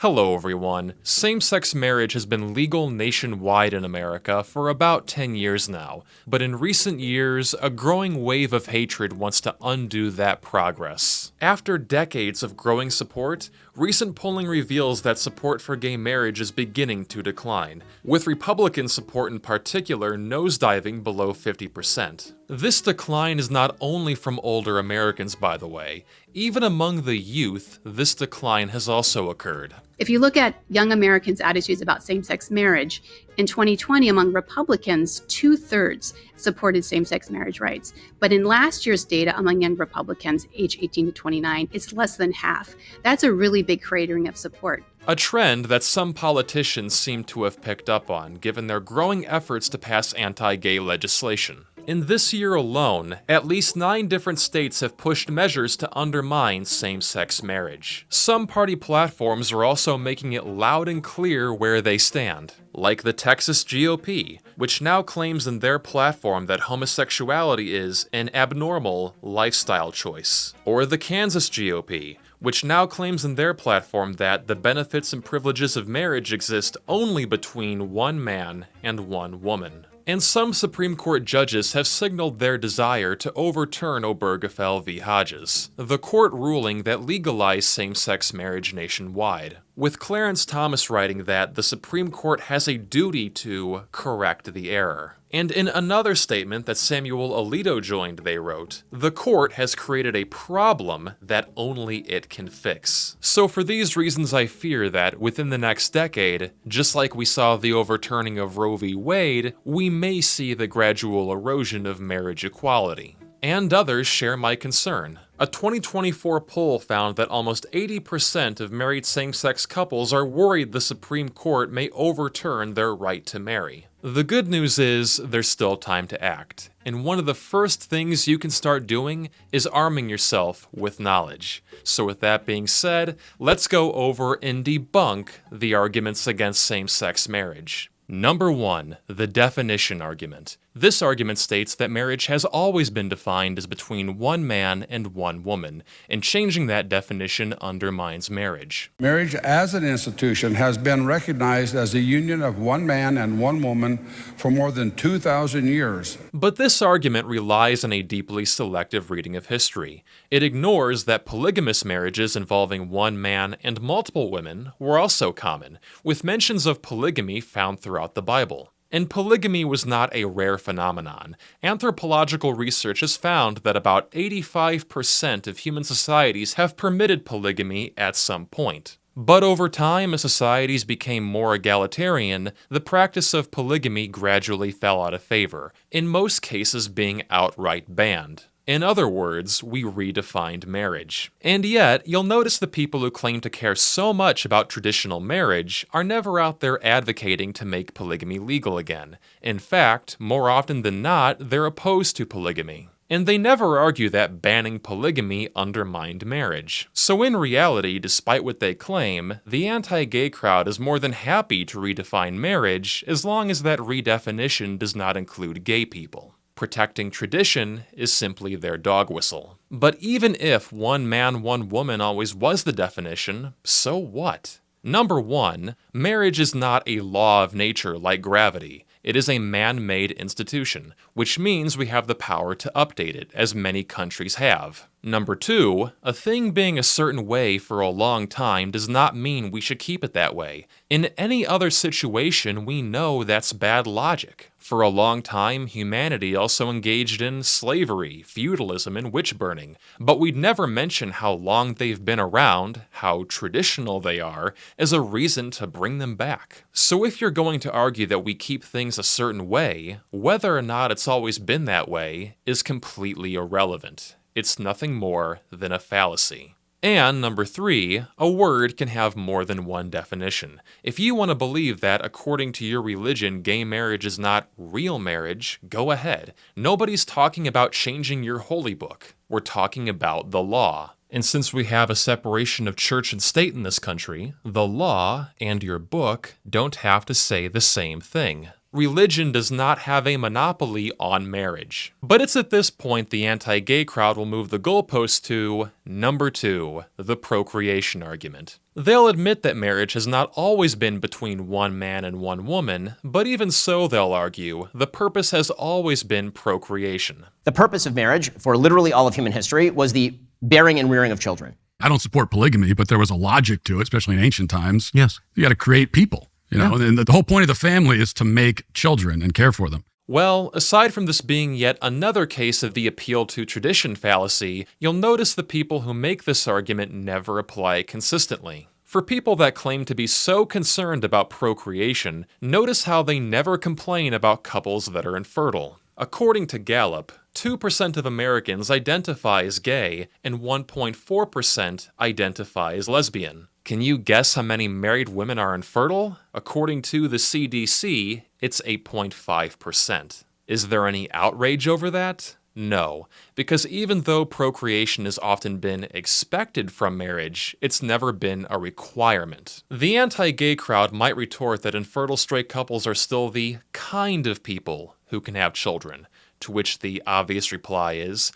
Hello everyone. Same-sex marriage has been legal nationwide in America for about 10 years now, but in recent years, a growing wave of hatred wants to undo that progress. After decades of growing support, recent polling reveals that support for gay marriage is beginning to decline, with Republican support in particular nosediving below 50%. This decline is not only from older Americans, by the way. Even among the youth, this decline has also occurred. If you look at young Americans' attitudes about same-sex marriage, in 2020 among Republicans, 2/3 supported same-sex marriage rights. But in last year's data among young Republicans age 18 to 29, it's less than half. That's a really big cratering of support. A trend that some politicians seem to have picked up on, given their growing efforts to pass anti-gay legislation. In this year alone, at least 9 different states have pushed measures to undermine same-sex marriage. Some party platforms are also making it loud and clear where they stand, like the Texas GOP, which now claims in their platform that homosexuality is an abnormal lifestyle choice, or the Kansas GOP, which now claims in their platform that the benefits and privileges of marriage exist only between one man and one woman. And some Supreme Court judges have signaled their desire to overturn Obergefell v. Hodges, the court ruling that legalized same-sex marriage nationwide, with Clarence Thomas writing that the Supreme Court has a duty to correct the error. And in another statement that Samuel Alito joined, they wrote, "The court has created a problem that only it can fix." So for these reasons, I fear that within the next decade, just like we saw the overturning of Roe v. Wade, we may see the gradual erosion of marriage equality. And others share my concern. A 2024 poll found that almost 80% of married same-sex couples are worried the Supreme Court may overturn their right to marry. The good news is there's still time to act, and one of the first things you can start doing is arming yourself with knowledge. So with that being said, let's go over and debunk the arguments against same-sex marriage. Number 1, the definition argument. This argument states that marriage has always been defined as between one man and one woman, and changing that definition undermines marriage. Marriage as an institution has been recognized as a union of one man and one woman for more than 2,000 years. But this argument relies on a deeply selective reading of history. It ignores that polygamous marriages involving one man and multiple women were also common, with mentions of polygamy found throughout the Bible. And polygamy was not a rare phenomenon. Anthropological research has found that about 85% of human societies have permitted polygamy at some point. But over time, as societies became more egalitarian, the practice of polygamy gradually fell out of favor, in most cases being outright banned. In other words, we redefined marriage. And yet, you'll notice the people who claim to care so much about traditional marriage are never out there advocating to make polygamy legal again. In fact, more often than not, they're opposed to polygamy. And they never argue that banning polygamy undermined marriage. So in reality, despite what they claim, the anti-gay crowd is more than happy to redefine marriage as long as that redefinition does not include gay people. Protecting tradition is simply their dog whistle. But even if one man, one woman always was the definition, so what? Number 1, marriage is not a law of nature like gravity. It is a man-made institution, which means we have the power to update it, as many countries have. Number 2, a thing being a certain way for a long time does not mean we should keep it that way. In any other situation, we know that's bad logic. For a long time, humanity also engaged in slavery, feudalism, and witch-burning, but we'd never mention how long they've been around, how traditional they are, as a reason to bring them back. So if you're going to argue that we keep things a certain way, whether or not it's always been that way is completely irrelevant. It's nothing more than a fallacy. And number 3, a word can have more than one definition. If you want to believe that, according to your religion, gay marriage is not real marriage, go ahead. Nobody's talking about changing your holy book. We're talking about the law. And since we have a separation of church and state in this country, the law and your book don't have to say the same thing. Religion does not have a monopoly on marriage. But it's at this point the anti-gay crowd will move the goalpost to number 2, the procreation argument. They'll admit that marriage has not always been between one man and one woman, but even so, they'll argue, the purpose has always been procreation. The purpose of marriage, for literally all of human history, was the bearing and rearing of children. I don't support polygamy, but there was a logic to it, especially in ancient times. Yes. You got to create people, and the whole point of the family is to make children and care for them. Well, aside from this being yet another case of the appeal to tradition fallacy, you'll notice the people who make this argument never apply it consistently. For people that claim to be so concerned about procreation, notice how they never complain about couples that are infertile. According to Gallup, 2% of Americans identify as gay and 1.4% identify as lesbian. Can you guess how many married women are infertile? According to the CDC, it's 8.5%. Is there any outrage over that? No, because even though procreation has often been expected from marriage, it's never been a requirement. The anti-gay crowd might retort that infertile straight couples are still the kind of people who can have children, to which the obvious reply is,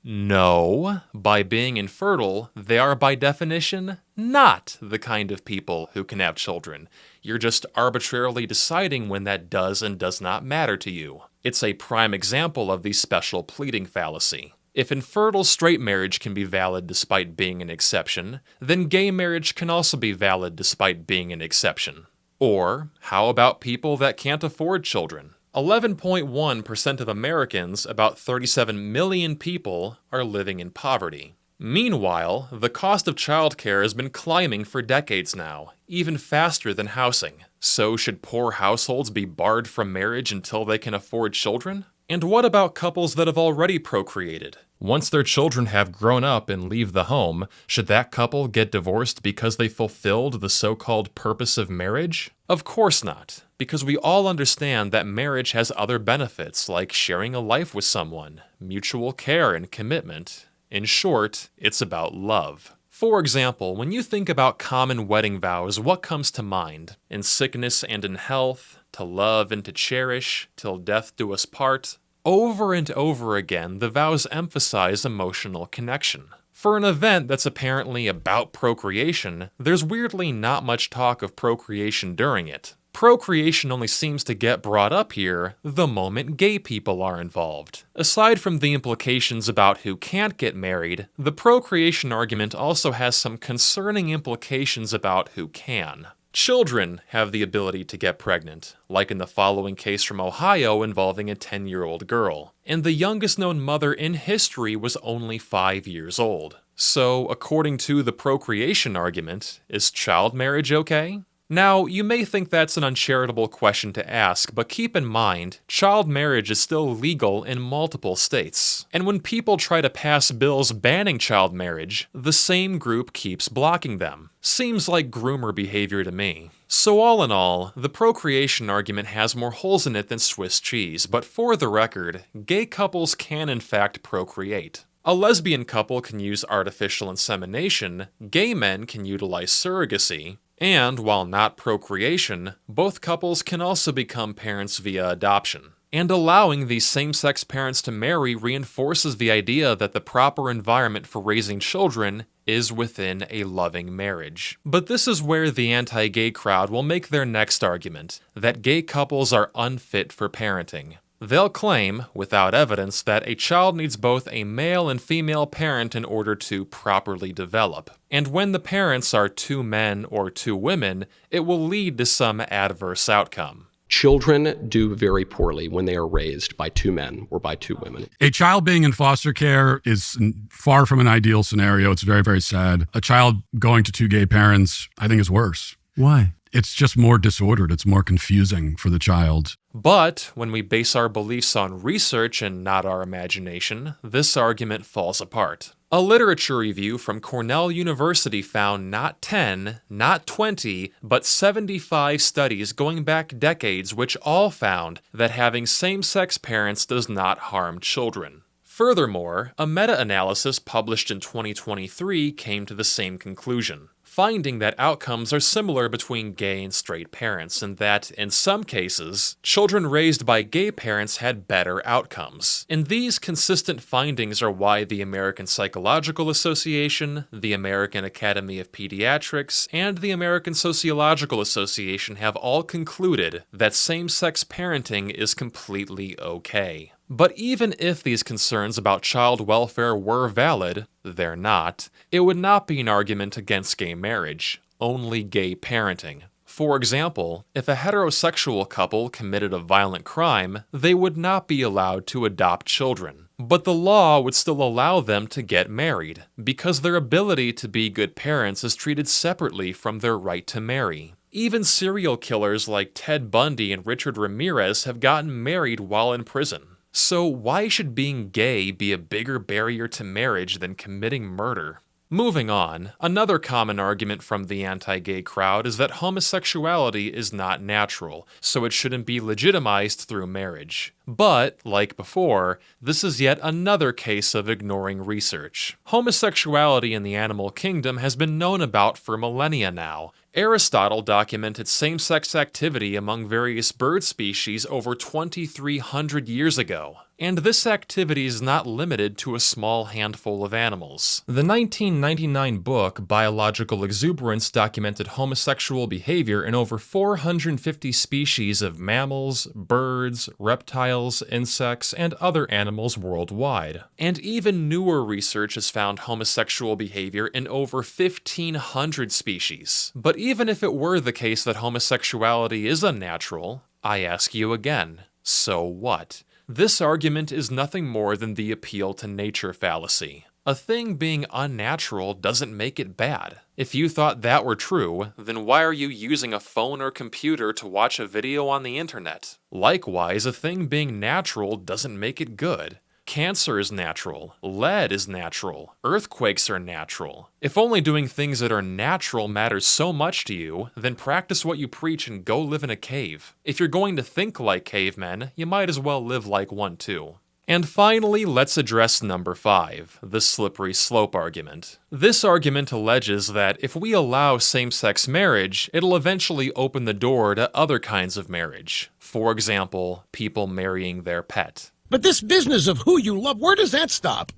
no, by being infertile, they are by definition not the kind of people who can have children. You're just arbitrarily deciding when that does and does not matter to you. It's a prime example of the special pleading fallacy. If infertile straight marriage can be valid despite being an exception, then gay marriage can also be valid despite being an exception. Or, how about people that can't afford children? 11.1% of Americans, about 37 million people, are living in poverty. Meanwhile, the cost of childcare has been climbing for decades now, even faster than housing. So should poor households be barred from marriage until they can afford children? And what about couples that have already procreated? Once their children have grown up and leave the home, should that couple get divorced because they fulfilled the so-called purpose of marriage? Of course not, because we all understand that marriage has other benefits like sharing a life with someone, mutual care and commitment. In short, it's about love. For example, when you think about common wedding vows, what comes to mind? In sickness and in health, to love and to cherish, till death do us part. Over and over again, the vows emphasize emotional connection. For an event that's apparently about procreation, there's weirdly not much talk of procreation during it. Procreation only seems to get brought up here the moment gay people are involved. Aside from the implications about who can't get married, the procreation argument also has some concerning implications about who can. Children have the ability to get pregnant, like in the following case from Ohio involving a 10-year-old girl, and the youngest known mother in history was only 5 years old. So, according to the procreation argument, is child marriage okay? Now, you may think that's an uncharitable question to ask, but keep in mind, child marriage is still legal in multiple states. And when people try to pass bills banning child marriage, the same group keeps blocking them. Seems like groomer behavior to me. So all in all, the procreation argument has more holes in it than Swiss cheese, but for the record, gay couples can in fact procreate. A lesbian couple can use artificial insemination, gay men can utilize surrogacy, and, while not procreation, both couples can also become parents via adoption. And allowing these same-sex parents to marry reinforces the idea that the proper environment for raising children is within a loving marriage. But this is where the anti-gay crowd will make their next argument, that gay couples are unfit for parenting. They'll claim, without evidence, that a child needs both a male and female parent in order to properly develop. And when the parents are two men or two women, it will lead to some adverse outcome. Children do very poorly when they are raised by two men or by two women. A child being in foster care is far from an ideal scenario. It's very, very sad. A child going to two gay parents, I think, is worse. Why? It's just more disordered. It's more confusing for the child. But when we base our beliefs on research and not our imagination, this argument falls apart. A literature review from Cornell University found not 10, not 20, but 75 studies going back decades which all found that having same-sex parents does not harm children. Furthermore, a meta-analysis published in 2023 came to the same conclusion. finding that outcomes are similar between gay and straight parents, and that, in some cases, children raised by gay parents had better outcomes. And these consistent findings are why the American Psychological Association, the American Academy of Pediatrics, and the American Sociological Association have all concluded that same-sex parenting is completely okay. But even if these concerns about child welfare were valid, they're not, it would not be an argument against gay marriage, only gay parenting. For example, if a heterosexual couple committed a violent crime, they would not be allowed to adopt children. But the law would still allow them to get married, because their ability to be good parents is treated separately from their right to marry. Even serial killers like Ted Bundy and Richard Ramirez have gotten married while in prison. So why should being gay be a bigger barrier to marriage than committing murder? Moving on, another common argument from the anti-gay crowd is that homosexuality is not natural, so it shouldn't be legitimized through marriage. But, like before, this is yet another case of ignoring research. Homosexuality in the animal kingdom has been known about for millennia now. Aristotle documented same-sex activity among various bird species over 2,300 years ago. And this activity is not limited to a small handful of animals. The 1999 book Biological Exuberance documented homosexual behavior in over 450 species of mammals, birds, reptiles, insects, and other animals worldwide. And even newer research has found homosexual behavior in over 1,500 species. But even if it were the case that homosexuality is unnatural, I ask you again, so what? This argument is nothing more than the appeal to nature fallacy. A thing being unnatural doesn't make it bad. If you thought that were true, then why are you using a phone or computer to watch a video on the internet? Likewise, a thing being natural doesn't make it good. Cancer is natural. Lead is natural. Earthquakes are natural. If only doing things that are natural matters so much to you, then practice what you preach and go live in a cave. If you're going to think like cavemen, you might as well live like one too. And finally, let's address number 5, the slippery slope argument. This argument alleges that if we allow same-sex marriage, it'll eventually open the door to other kinds of marriage. For example, people marrying their pet. But this business of who you love, where does that stop?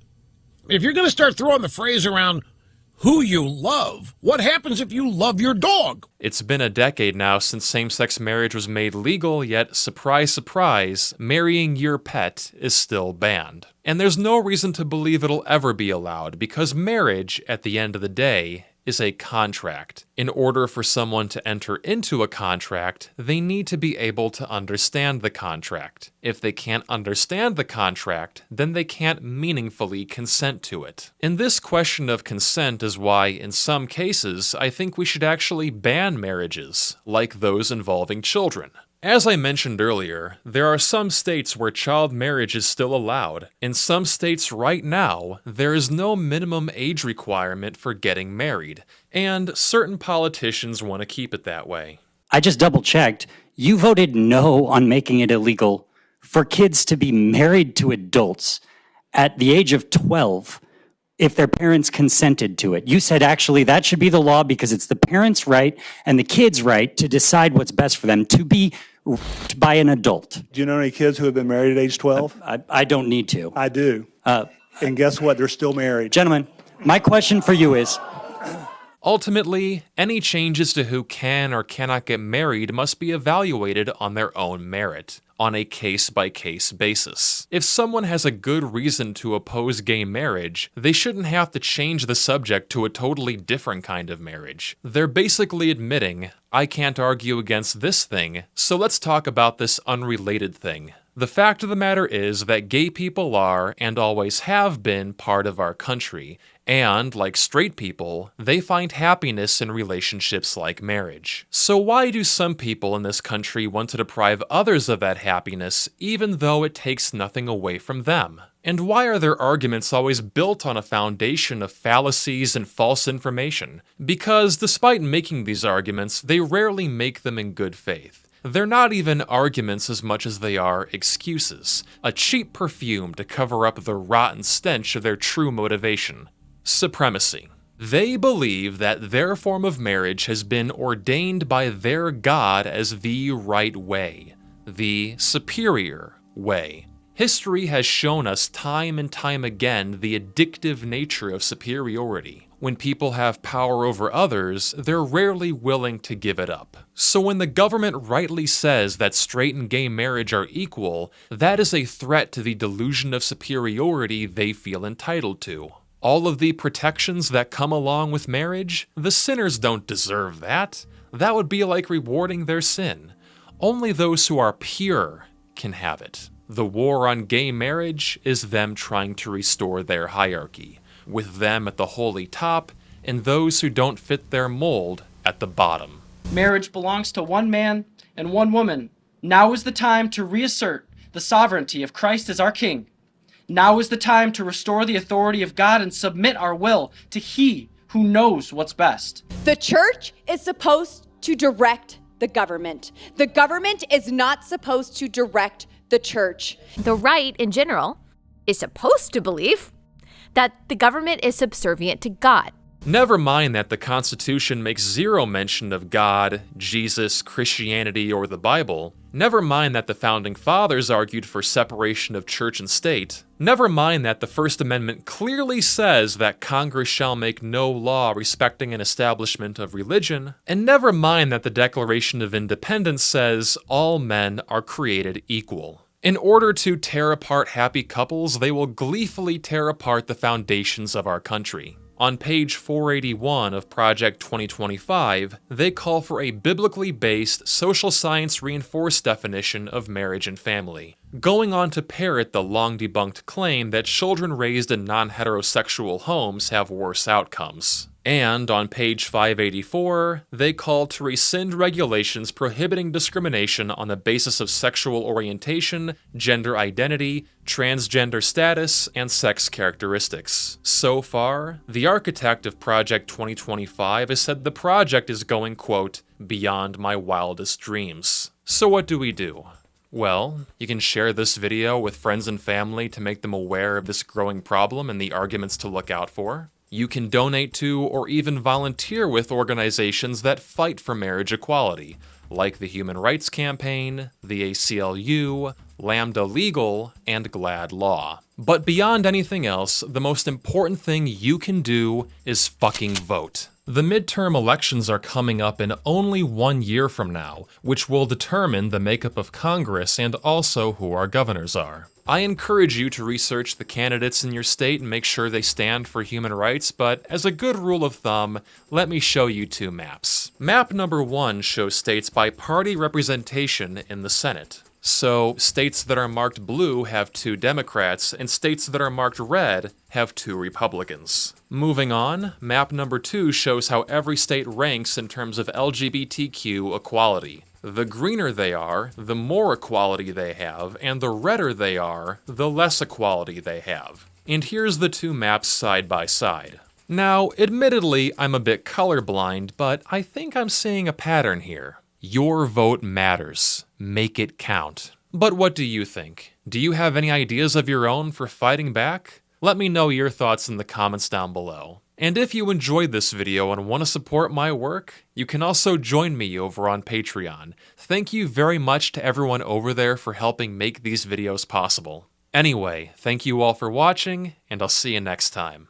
If you're going to start throwing the phrase around who you love, what happens if you love your dog? It's been a decade now since same-sex marriage was made legal, yet, surprise, surprise, marrying your pet is still banned. And there's no reason to believe it'll ever be allowed, because marriage, at the end of the day, is a contract. In order for someone to enter into a contract, they need to be able to understand the contract. If they can't understand the contract, then they can't meaningfully consent to it. And this question of consent is why, in some cases, I think we should actually ban marriages, like those involving children. As I mentioned earlier, there are some states where child marriage is still allowed. In some states right now, there is no minimum age requirement for getting married, and certain politicians want to keep it that way. I just double-checked. You voted no on making it illegal for kids to be married to adults at the age of 12 if their parents consented to it. You said actually that should be the law because it's the parents' right and the kids' right to decide what's best for them, to be raped by an adult. Do you know any kids who have been married at age 12? I don't need to. I do. And guess what? They're still married. Gentlemen, my question for you is... Ultimately, any changes to who can or cannot get married must be evaluated on their own merit, on a case-by-case basis. If someone has a good reason to oppose gay marriage, they shouldn't have to change the subject to a totally different kind of marriage. They're basically admitting, I can't argue against this thing, so let's talk about this unrelated thing. The fact of the matter is that gay people are, and always have been, part of our country, and, like straight people, they find happiness in relationships like marriage. So why do some people in this country want to deprive others of that happiness, even though it takes nothing away from them? And why are their arguments always built on a foundation of fallacies and false information? Because despite making these arguments, they rarely make them in good faith. They're not even arguments as much as they are excuses, a cheap perfume to cover up the rotten stench of their true motivation: supremacy. They believe that their form of marriage has been ordained by their God as the right way, the superior way. History has shown us time and time again the addictive nature of superiority. When people have power over others, they're rarely willing to give it up. So when the government rightly says that straight and gay marriage are equal, that is a threat to the delusion of superiority they feel entitled to. All of the protections that come along with marriage, the sinners don't deserve that. That would be like rewarding their sin. Only those who are pure can have it. The war on gay marriage is them trying to restore their hierarchy, with them at the holy top and those who don't fit their mold at the bottom. Marriage belongs to one man and one woman. Now is the time to reassert the sovereignty of Christ as our King. Now is the time to restore the authority of God and submit our will to He who knows what's best. The church is supposed to direct the government. The government is not supposed to direct the church. The right, in general, is supposed to believe that the government is subservient to God. Never mind that the Constitution makes zero mention of God, Jesus, Christianity, or the Bible. Never mind that the Founding Fathers argued for separation of church and state. Never mind that the First Amendment clearly says that Congress shall make no law respecting an establishment of religion. And never mind that the Declaration of Independence says all men are created equal. In order to tear apart happy couples, they will gleefully tear apart the foundations of our country. On page 481 of Project 2025, they call for a biblically based, social science reinforced definition of marriage and family, going on to parrot the long debunked claim that children raised in non-heterosexual homes have worse outcomes. And on page 584, they call to rescind regulations prohibiting discrimination on the basis of sexual orientation, gender identity, transgender status, and sex characteristics. So far, the architect of Project 2025 has said the project is going, quote, beyond my wildest dreams. So what do we do? Well, you can share this video with friends and family to make them aware of this growing problem and the arguments to look out for. You can donate to or even volunteer with organizations that fight for marriage equality, like the Human Rights Campaign, the ACLU, Lambda Legal, and GLAD Law. But beyond anything else, the most important thing you can do is fucking vote. The midterm elections are coming up in only 1 year from now, which will determine the makeup of Congress and also who our governors are. I encourage you to research the candidates in your state and make sure they stand for human rights, but as a good rule of thumb, let me show you two maps. Map number 1 shows states by party representation in the Senate. So, states that are marked blue have 2 Democrats, and states that are marked red have 2 Republicans. Moving on, map number 2 shows how every state ranks in terms of LGBTQ equality. The greener they are, the more equality they have, and the redder they are, the less equality they have. And here's the 2 maps side by side. Now, admittedly, I'm a bit colorblind, but I think I'm seeing a pattern here. Your vote matters. Make it count. But what do you think? Do you have any ideas of your own for fighting back? Let me know your thoughts in the comments down below. And if you enjoyed this video and want to support my work, you can also join me over on Patreon. Thank you very much to everyone over there for helping make these videos possible. Anyway, thank you all for watching, and I'll see you next time.